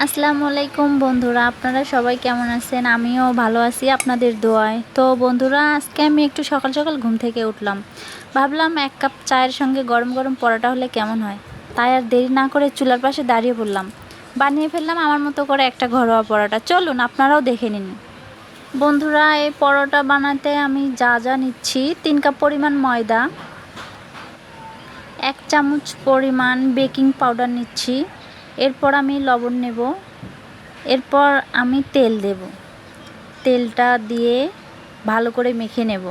আসসালামু আলাইকুম বন্ধুরা, আপনারা সবাই কেমন আছেন? আমিও ভালো আছি আপনাদের দোয়ায়। তো বন্ধুরা, আজকে আমি একটু সকাল সকাল ঘুম থেকে উঠলাম। ভাবলাম এক কাপ চায়ের সঙ্গে গরম গরম পরোটা হলে কেমন হয়। তাই আর দেরি না করে চুলার পাশে দাঁড়িয়ে পড়লাম। বানিয়ে ফেললাম আমার মতো করে একটা ঘরোয়া পরোটা। চলুন আপনারাও দেখে নিন। বন্ধুরা, এই পরোটা বানাতে আমি যা যা নিচ্ছি: 3 কাপ পরিমাণ ময়দা, 1 চামচ পরিমাণ বেকিং পাউডার নিচ্ছি। এরপর আমি লবণ নেব। এরপর আমি তেল দেব। তেলটা দিয়ে ভালো করে মেখে নেব।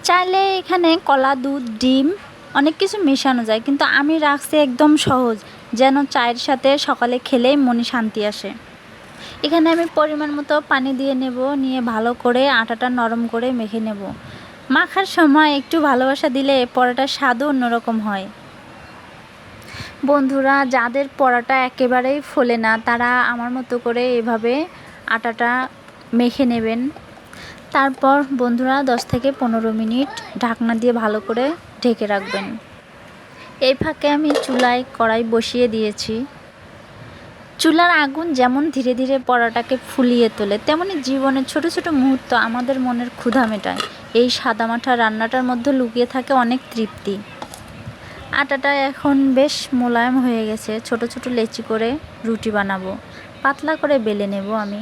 চাইলে এখানে কলা, দুধ, ডিম অনেক কিছু মেশানো যায়, কিন্তু আমি রাখছি একদম সহজ, যেন চায়ের সাথে সকালে খেলেই মনে শান্তি আসে। এখানে আমি পরিমাণ মতো পানি দিয়ে নেব, নিয়ে ভালো করে আটাটা নরম করে মেখে নেব। মাখার সময় একটু ভালোবাসা দিলে পরোটার স্বাদও অন্যরকম হয়। বন্ধুরা, যাদের পরোটা একেবারেই ফোলে না, তারা আমার মতো করে এভাবে আটাটা মেখে নেবেন। তারপর বন্ধুরা 10 থেকে 15 মিনিট ঢাকনা দিয়ে ভালো করে ঢেকে রাখবেন। এই ফাঁকে আমি চুলায় কড়াই বসিয়ে দিয়েছি। চুলার আগুন যেমন ধীরে ধীরে পরোটাকে ফুলিয়ে তোলে, তেমনি জীবনের ছোট ছোট মুহূর্ত আমাদের মনের ক্ষুধা মেটায়। এই সাদামাঠা রান্নাটার মধ্যে লুকিয়ে থাকে অনেক তৃপ্তি। আটাটা এখন বেশ মোলায়েম হয়ে গেছে। ছোট ছোট লেচি করে রুটি বানাবো, পাতলা করে বেলে নেব আমি।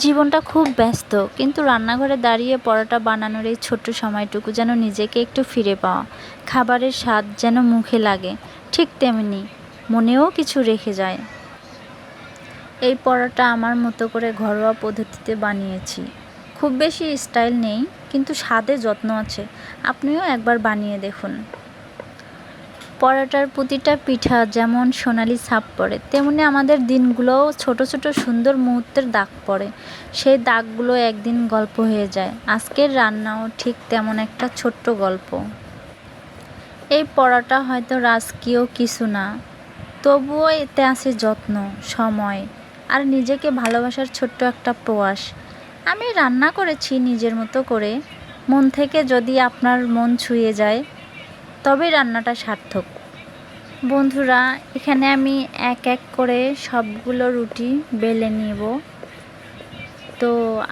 জীবনটা খুব ব্যস্ত, কিন্তু রান্নাঘরে দাঁড়িয়ে পরোটা বানানোর এই ছোট্ট সময়টুকু যেন নিজেকে একটু ফিরে পাওয়া। খাবারের স্বাদ যেন মুখে লাগে, ঠিক তেমনি মনেও কিছু রেখে যায়। এই পরোটা আমার মতো করে ঘরোয়া পদ্ধতিতে বানিয়েছি। খুব বেশি স্টাইল নেই, কিন্তু স্বাদে যত্ন আছে। আপনিও একবার বানিয়ে দেখুন। পরোটার প্রতিটা পিঠা যেমন সোনালি ছাপ পড়ে, তেমনি আমাদের দিনগুলোও ছোট ছোট সুন্দর মুহূর্তের দাগ পড়ে। সেই দাগগুলো একদিন গল্প হয়ে যায়। আজকের রান্নাও ঠিক তেমন একটা ছোট্ট গল্প। এই পরোটা হয়তো রাজকীয় কিছু না, তবুও এতে আছে যত্ন, সময় আর নিজেকে ভালোবাসার ছোট্ট একটা প্রয়াস। আমি রান্না করেছি নিজের মতো করে। মন থেকে যদি আপনার মন ছুঁয়ে যায়, তবে রান্নাটা সার্থক। বন্ধুরা, এখানে আমি এক এক করে সবগুলো রুটি বেলে নিব। তো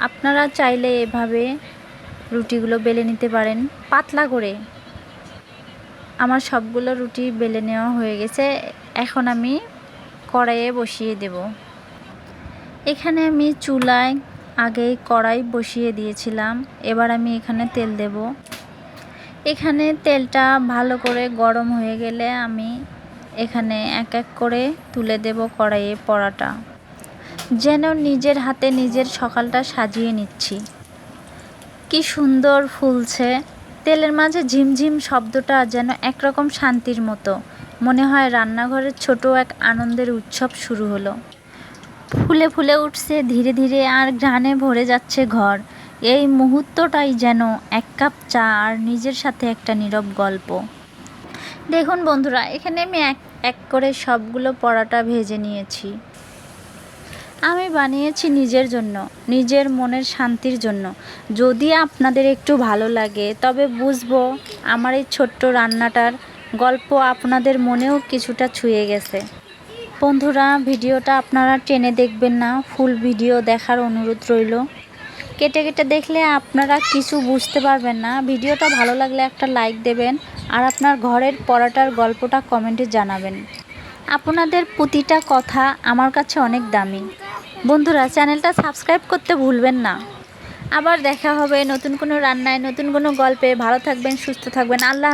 আপনারা চাইলে এভাবে রুটিগুলো বেলে নিতে পারেন পাতলা করে। আমার সবগুলো রুটি বেলে নেওয়া হয়ে গেছে। এখন আমি কড়াইয়ে বসিয়ে দেব। এখানে আমি চুলায় আগেই কড়াই বসিয়ে দিয়েছিলাম। এবার আমি এখানে তেল দেব। এখানে তেলটা ভালো করে গরম হয়ে গেলে আমি এখানে এক এক করে তুলে দেব কড়াইয়ে পরোটা, যেন নিজের হাতে নিজের সকালটা সাজিয়ে নিচ্ছি। কি সুন্দর ফুলছে। তেলের মাঝে ঝিমঝিম শব্দটা যেন একরকম শান্তির মতো। মনে হয় রান্নাঘরের ছোট এক আনন্দের উৎসব শুরু হলো। ফুলে ফুলে উঠছে ধীরে ধীরে, আর ঘ্রাণে ভরে যাচ্ছে ঘর। এই মুহূর্তটাই যেন এক কাপ চা আর নিজের সাথে একটা নীরব গল্প। দেখুন বন্ধুরা, এখানে আমি এক এক করে সবগুলো পরোটা ভেজে নিয়েছি। আমি বানিয়েছি নিজের জন্য, নিজের মনের শান্তির জন্য। যদি আপনাদের একটু ভালো লাগে, তবে বুঝবো আমার এই ছোট্ট রান্নাটার গল্প আপনাদের মনেও কিছুটা ছুঁয়ে গেছে। বন্ধুরা, ভিডিওটা আপনারা টেনে দেখবেন না, ফুল ভিডিও দেখার অনুরোধ রইল। কেটে কেটে দেখলে আপনারা কিছু বুঝতে পারবেন না। ভিডিওটা ভালো লাগলে একটা লাইক দেবেন, আর আপনার ঘরের পরোটার গল্পটা কমেন্টে জানাবেন। আপনাদের প্রতিটা কথা আমার কাছে অনেক দামি। বন্ধুরা, চ্যানেলটা সাবস্ক্রাইব করতে ভুলবেন না। আবার দেখা হবে নতুন কোনো রান্নায়, নতুন কোনো গল্পে। ভালো থাকবেন, সুস্থ থাকবেন। আল্লাহ।